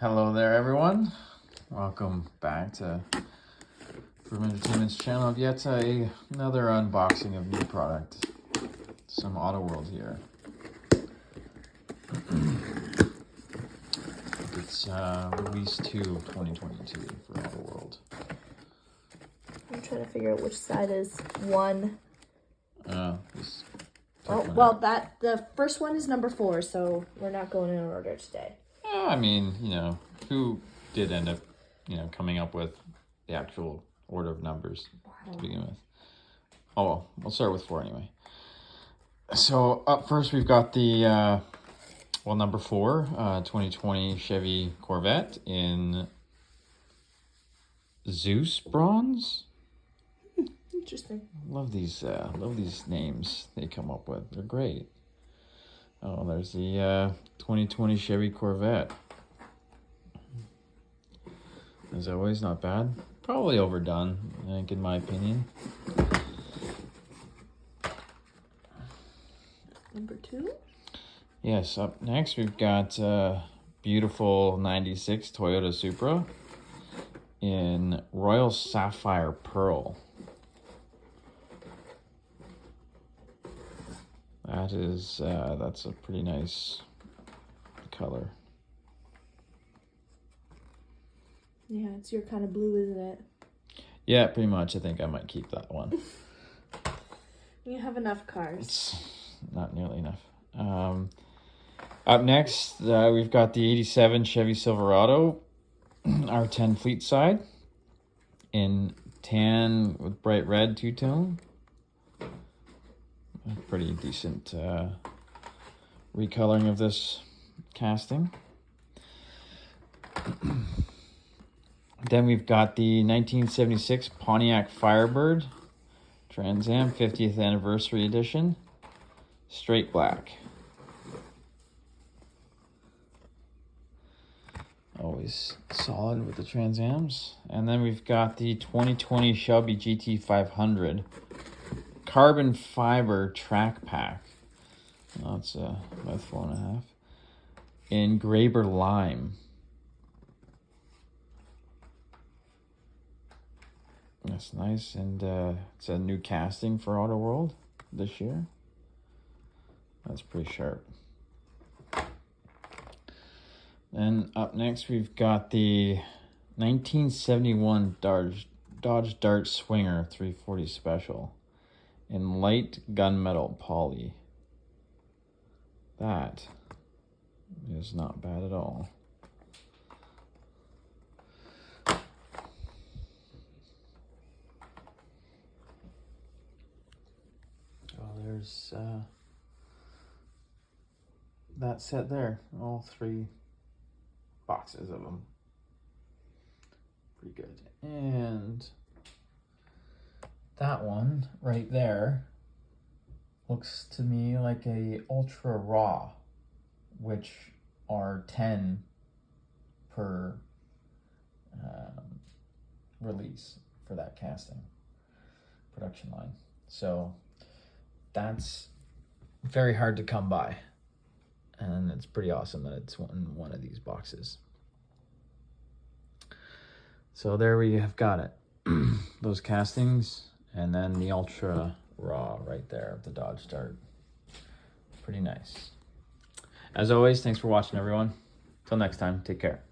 Hello there, everyone. Welcome back to From Entertainment's channel of yet another unboxing of new product. Some Auto World here. It's release 2 of 2022 for Auto World. I'm trying to figure out which side is one. The first one is number 4, so we're not going in order today. I mean, who did end up, coming up with the actual order of numbers to begin with? Oh, well, we'll start with 4 anyway. So up first, we've got the, number 4, 2020 Chevy Corvette in Zeus bronze. Interesting. Love these names they come up with. They're great. Oh, there's the 2020 Chevy Corvette. As always, not bad. Probably overdone, I think, in my opinion. Number 2? Yes, up next we've got beautiful 96 Toyota Supra in Royal Sapphire Pearl. That's a pretty nice color. Yeah, it's your kind of blue, isn't it? Yeah, pretty much. I think I might keep that one. You have enough cars. It's not nearly enough. Up next, we've got the 87 Chevy Silverado R10 Fleet Side in tan with bright red two-tone. Pretty decent recoloring of this casting. Then we've got the 1976 Pontiac Firebird Trans Am 50th Anniversary Edition, straight black. Always solid with the Trans Ams. And then we've got the 2020 Shelby GT500 carbon fiber track pack. That's about 4.5 in Graber Lime. That's nice, and it's a new casting for Auto World this year. That's pretty sharp. And up next we've got the 1971 Dodge Dart Swinger 340 Special in light gunmetal poly. That is not bad at all. Oh, there's that set there. All 3 boxes of them. Pretty good. And that one right there looks to me like a ultra raw, which are 10 per release for that casting production line. So that's very hard to come by, and it's pretty awesome that it's in one of these boxes. So there we have got it. Those castings, and then the ultra raw right there of the Dodge Dart. Pretty nice. As always, thanks for watching, everyone. Till next time, take care.